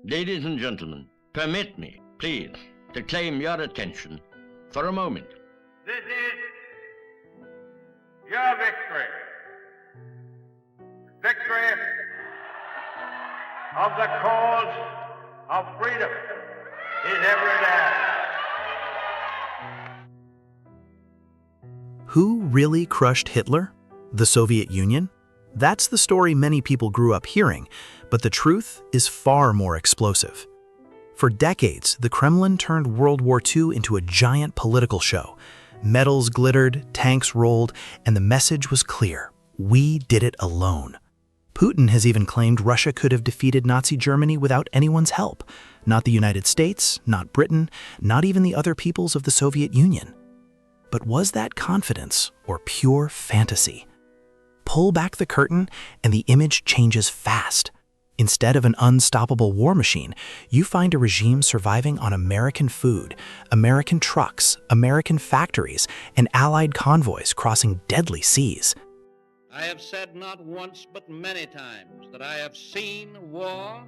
Ladies and gentlemen, permit me, please, to claim your attention for a moment. This is your victory. Victory of the cause of freedom is every day. Who really crushed Hitler? The Soviet Union? That's the story many people grew up hearing, but the truth is far more explosive. For decades, the Kremlin turned World War II into a giant political show. Medals glittered, tanks rolled, and the message was clear: we did it alone. Putin has even claimed Russia could have defeated Nazi Germany without anyone's help. Not the United States, not Britain, not even the other peoples of the Soviet Union. But was that confidence or pure fantasy? Pull back the curtain and the image changes fast. Instead of an unstoppable war machine, you find a regime surviving on American food, American trucks, American factories, and Allied convoys crossing deadly seas. I have said not once but many times that I have seen war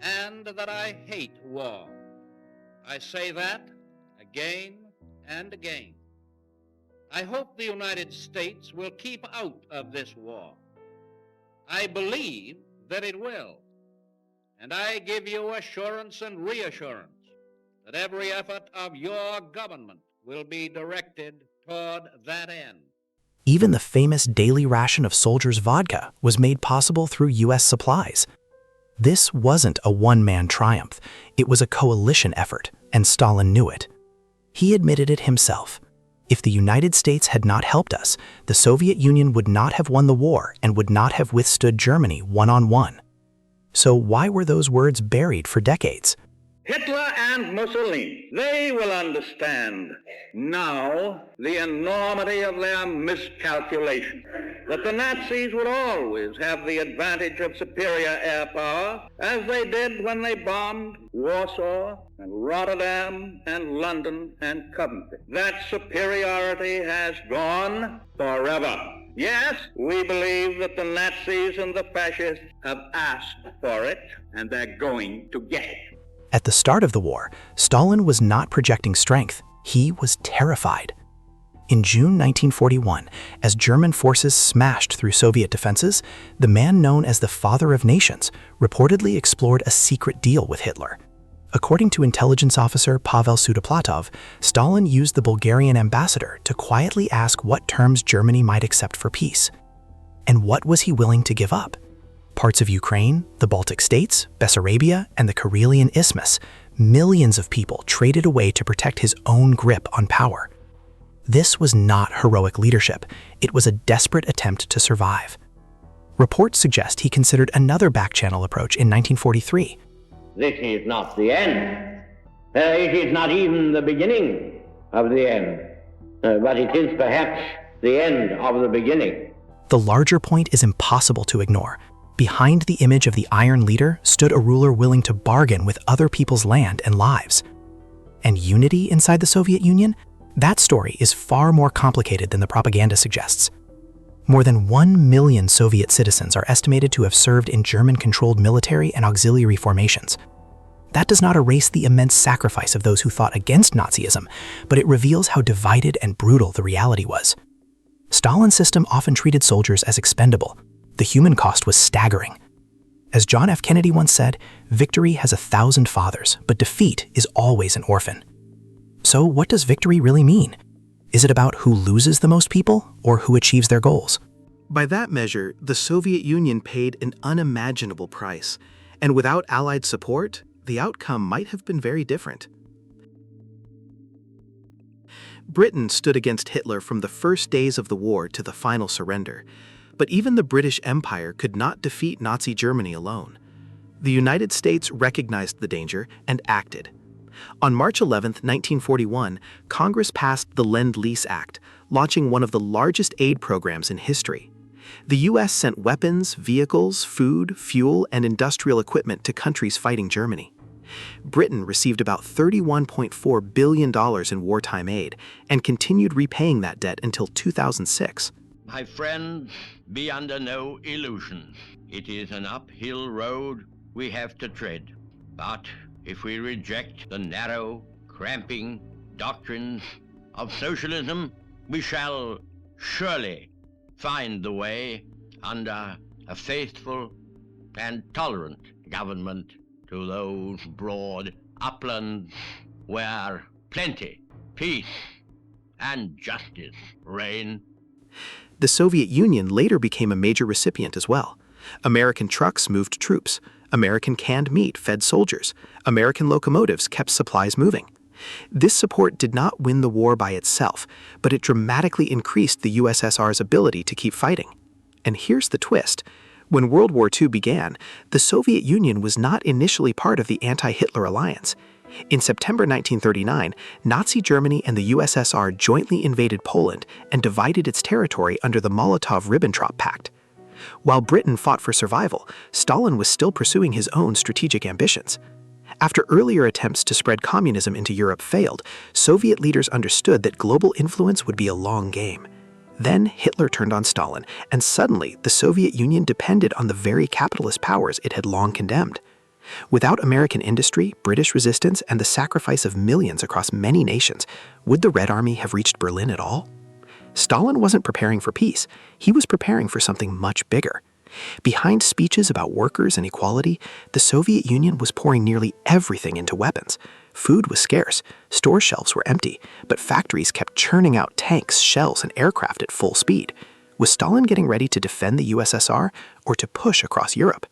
and that I hate war. I say that again and again. I hope the United States will keep out of this war. I believe that it will. And I give you assurance and reassurance that every effort of your government will be directed toward that end. Even the famous daily ration of soldiers' vodka was made possible through U.S. supplies. This wasn't a one-man triumph. It was a coalition effort, and Stalin knew it. He admitted it himself. If the United States had not helped us, the Soviet Union would not have won the war and would not have withstood Germany one-on-one. So why were those words buried for decades? Hitler and Mussolini, they will understand now the enormity of their miscalculation, that the Nazis would always have the advantage of superior air power, as they did when they bombed Warsaw and Rotterdam and London and Coventry. That superiority has gone forever. Yes, we believe that the Nazis and the fascists have asked for it, and they're going to get it. At the start of the war, Stalin was not projecting strength. He was terrified. In June 1941, as German forces smashed through Soviet defenses, the man known as the Father of Nations reportedly explored a secret deal with Hitler. According to intelligence officer Pavel Sudoplatov, Stalin used the Bulgarian ambassador to quietly ask what terms Germany might accept for peace. And what was he willing to give up? Parts of Ukraine, the Baltic states, Bessarabia, and the Karelian Isthmus, millions of people traded away to protect his own grip on power. This was not heroic leadership. It was a desperate attempt to survive. Reports suggest he considered another back-channel approach in 1943. This is not the end. It is not even the beginning of the end. But it is perhaps the end of the beginning. The larger point is impossible to ignore. Behind the image of the Iron Leader stood a ruler willing to bargain with other people's land and lives. And unity inside the Soviet Union? That story is far more complicated than the propaganda suggests. More than 1 million Soviet citizens are estimated to have served in German-controlled military and auxiliary formations. That does not erase the immense sacrifice of those who fought against Nazism, but it reveals how divided and brutal the reality was. Stalin's system often treated soldiers as expendable. The human cost was staggering. As John F. Kennedy once said, victory has 1,000 fathers, but defeat is always an orphan. So what does victory really mean? Is it about who loses the most people or who achieves their goals? By that measure, the Soviet Union paid an unimaginable price, and without Allied support, the outcome might have been very different. Britain stood against Hitler from the first days of the war to the final surrender. But even the British Empire could not defeat Nazi Germany alone. The United States recognized the danger and acted. On March 11, 1941, Congress passed the Lend-Lease Act, launching one of the largest aid programs in history. The U.S. sent weapons, vehicles, food, fuel, and industrial equipment to countries fighting Germany. Britain received about $31.4 billion in wartime aid and continued repaying that debt until 2006. My friends, be under no illusions. It is an uphill road we have to tread. But if we reject the narrow, cramping doctrines of socialism, we shall surely find the way under a faithful and tolerant government to those broad uplands where plenty, peace, and justice reign. The Soviet Union later became a major recipient as well. American trucks moved troops. American canned meat fed soldiers. American locomotives kept supplies moving. This support did not win the war by itself, but it dramatically increased the USSR's ability to keep fighting. And here's the twist. When World War II began, the Soviet Union was not initially part of the anti-Hitler alliance. In September 1939, Nazi Germany and the USSR jointly invaded Poland and divided its territory under the Molotov-Ribbentrop Pact. While Britain fought for survival, Stalin was still pursuing his own strategic ambitions. After earlier attempts to spread communism into Europe failed, Soviet leaders understood that global influence would be a long game. Then Hitler turned on Stalin, and suddenly the Soviet Union depended on the very capitalist powers it had long condemned. Without American industry, British resistance, and the sacrifice of millions across many nations, would the Red Army have reached Berlin at all? Stalin wasn't preparing for peace. He was preparing for something much bigger. Behind speeches about workers and equality, the Soviet Union was pouring nearly everything into weapons. Food was scarce, store shelves were empty, but factories kept churning out tanks, shells, and aircraft at full speed. Was Stalin getting ready to defend the USSR or to push across Europe?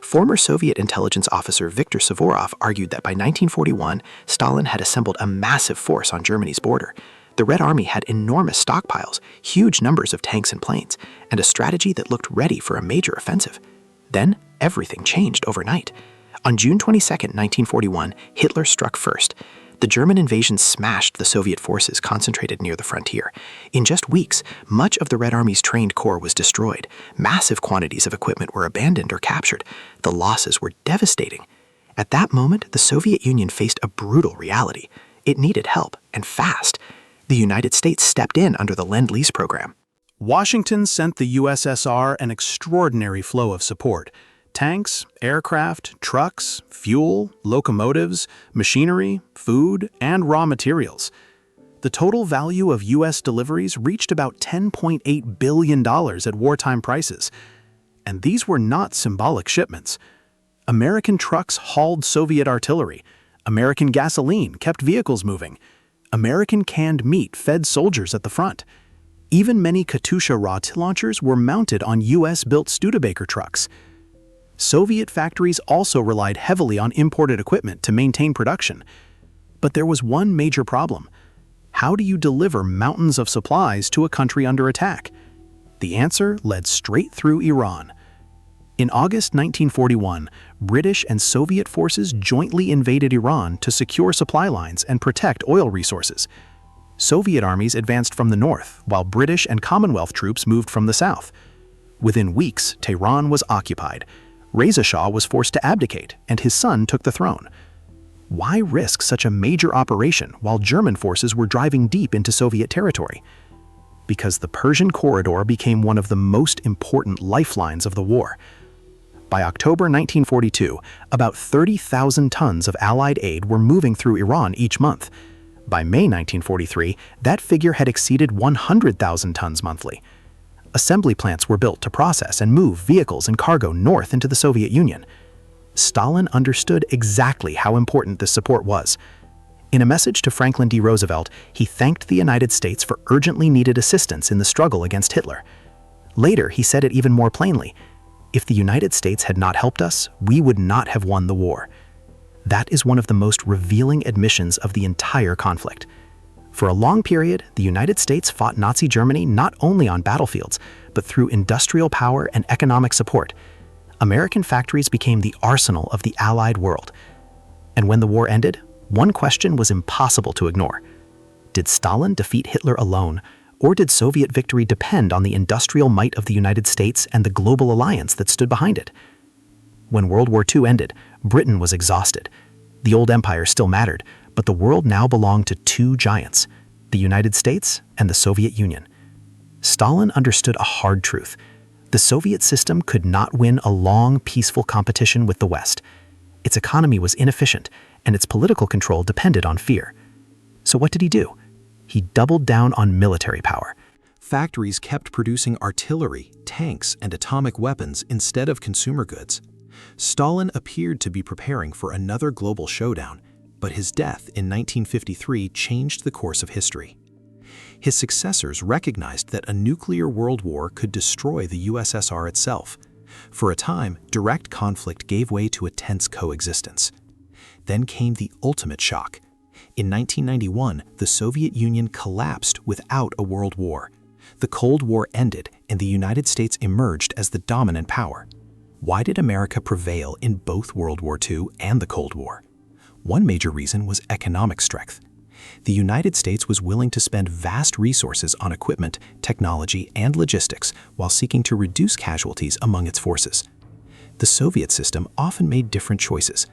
Former Soviet intelligence officer Viktor Suvorov argued that by 1941, Stalin had assembled a massive force on Germany's border. The Red Army had enormous stockpiles, huge numbers of tanks and planes, and a strategy that looked ready for a major offensive. Then, everything changed overnight. On June 22, 1941, Hitler struck first. The German invasion smashed the Soviet forces concentrated near the frontier. In just weeks, much of the Red Army's trained corps was destroyed. Massive quantities of equipment were abandoned or captured. The losses were devastating. At that moment, the Soviet Union faced a brutal reality. It needed help, and fast. The United States stepped in under the Lend-Lease program. Washington sent the USSR an extraordinary flow of support. Tanks, aircraft, trucks, fuel, locomotives, machinery, food, and raw materials. The total value of U.S. deliveries reached about $10.8 billion at wartime prices. And these were not symbolic shipments. American trucks hauled Soviet artillery. American gasoline kept vehicles moving. American canned meat fed soldiers at the front. Even many Katyusha rocket launchers were mounted on U.S.-built Studebaker trucks. Soviet factories also relied heavily on imported equipment to maintain production. But there was one major problem. How do you deliver mountains of supplies to a country under attack? The answer led straight through Iran. In August 1941, British and Soviet forces jointly invaded Iran to secure supply lines and protect oil resources. Soviet armies advanced from the north, while British and Commonwealth troops moved from the south. Within weeks, Tehran was occupied. Reza Shah was forced to abdicate, and his son took the throne. Why risk such a major operation while German forces were driving deep into Soviet territory? Because the Persian corridor became one of the most important lifelines of the war. By October 1942, about 30,000 tons of Allied aid were moving through Iran each month. By May 1943, that figure had exceeded 100,000 tons monthly. Assembly plants were built to process and move vehicles and cargo north into the Soviet Union. Stalin understood exactly how important this support was. In a message to Franklin D. Roosevelt, he thanked the United States for urgently needed assistance in the struggle against Hitler. Later, he said it even more plainly. If the United States had not helped us, we would not have won the war. That is one of the most revealing admissions of the entire conflict. For a long period, the United States fought Nazi Germany not only on battlefields, but through industrial power and economic support. American factories became the arsenal of the Allied world. And when the war ended, one question was impossible to ignore. Did Stalin defeat Hitler alone? Or did Soviet victory depend on the industrial might of the United States and the global alliance that stood behind it? When World War II ended, Britain was exhausted. The old empire still mattered, but the world now belonged to two giants, the United States and the Soviet Union. Stalin understood a hard truth. The Soviet system could not win a long, peaceful competition with the West. Its economy was inefficient, and its political control depended on fear. So what did he do? He doubled down on military power. Factories kept producing artillery, tanks, and atomic weapons instead of consumer goods. Stalin appeared to be preparing for another global showdown, but his death in 1953 changed the course of history. His successors recognized that a nuclear world war could destroy the USSR itself. For a time, direct conflict gave way to a tense coexistence. Then came the ultimate shock. In 1991, the Soviet Union collapsed without a world war. The Cold War ended, and the United States emerged as the dominant power. Why did America prevail in both World War II and the Cold War? One major reason was economic strength. The United States was willing to spend vast resources on equipment, technology, and logistics while seeking to reduce casualties among its forces. The Soviet system often made different choices.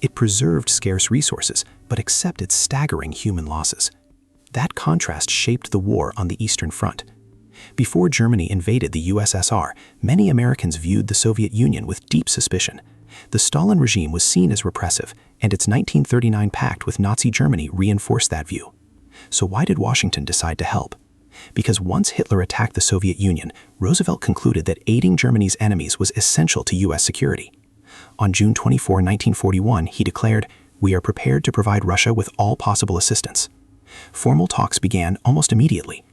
It preserved scarce resources, but accepted staggering human losses. That contrast shaped the war on the Eastern Front. Before Germany invaded the USSR, many Americans viewed the Soviet Union with deep suspicion. The Stalin regime was seen as repressive, and its 1939 pact with Nazi Germany reinforced that view. So why did Washington decide to help? Because once Hitler attacked the Soviet Union, Roosevelt concluded that aiding Germany's enemies was essential to U.S. security. On June 24, 1941, he declared, "We are prepared to provide Russia with all possible assistance." Formal talks began almost immediately.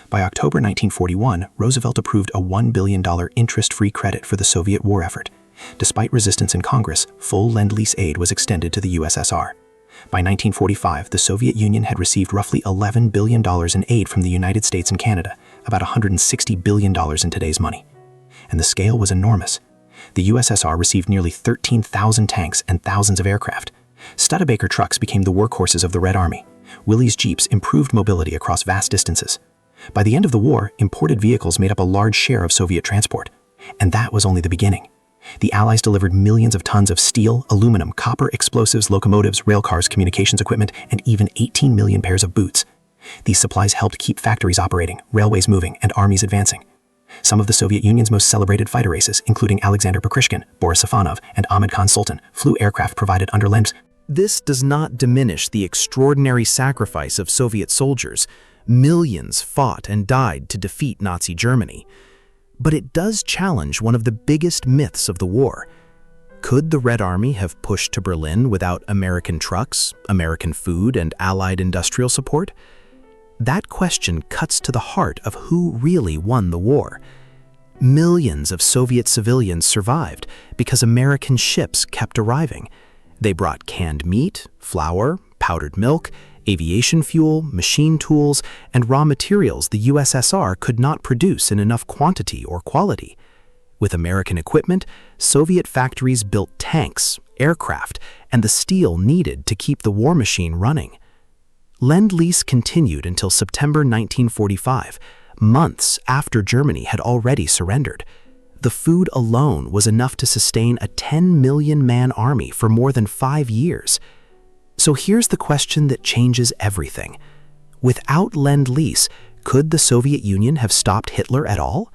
By October 1941, Roosevelt approved a $1 billion interest-free credit for the Soviet war effort. Despite resistance in Congress, full Lend-Lease aid was extended to the USSR. By 1945, the Soviet Union had received roughly $11 billion in aid from the United States and Canada, about $160 billion in today's money. And the scale was enormous. The USSR received nearly 13,000 tanks and thousands of aircraft. Studebaker trucks became the workhorses of the Red Army. Willys Jeeps improved mobility across vast distances. By the end of the war, imported vehicles made up a large share of Soviet transport. And that was only the beginning. The Allies delivered millions of tons of steel, aluminum, copper, explosives, locomotives, railcars, communications equipment, and even 18 million pairs of boots. These supplies helped keep factories operating, railways moving, and armies advancing. Some of the Soviet Union's most celebrated fighter races, including Alexander Bakrishkin, Boris Safanov, and Ahmed Khan Sultan, flew aircraft provided under Lend-Lease. This does not diminish the extraordinary sacrifice of Soviet soldiers. Millions fought and died to defeat Nazi Germany. But it does challenge one of the biggest myths of the war. Could the Red Army have pushed to Berlin without American trucks, American food, and Allied industrial support? That question cuts to the heart of who really won the war. Millions of Soviet civilians survived because American ships kept arriving. They brought canned meat, flour, powdered milk, aviation fuel, machine tools, and raw materials the USSR could not produce in enough quantity or quality. With American equipment, Soviet factories built tanks, aircraft, and the steel needed to keep the war machine running. Lend-Lease continued until September 1945, months after Germany had already surrendered. The food alone was enough to sustain a 10 million-man army for more than 5 years. So here's the question that changes everything. Without Lend-Lease, could the Soviet Union have stopped Hitler at all?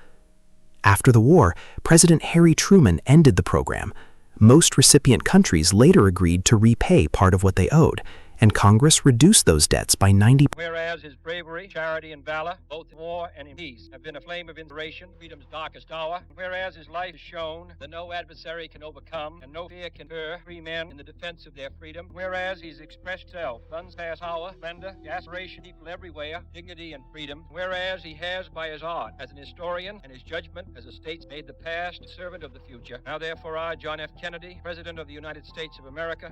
After the war, President Harry Truman ended the program. Most recipient countries later agreed to repay part of what they owed, and Congress reduced those debts by 90%. Whereas his bravery, charity, and valor, both in war and in peace, have been a flame of inspiration, freedom's darkest hour. Whereas his life has shown that no adversary can overcome and no fear can deter free men in the defense of their freedom. Whereas he's expressed self, unsurpassed power, splendor, the aspiration of people everywhere, dignity and freedom. Whereas he has, by his art as an historian and his judgment as a statesman, made the past a servant of the future. Now therefore I, John F. Kennedy, President of the United States of America,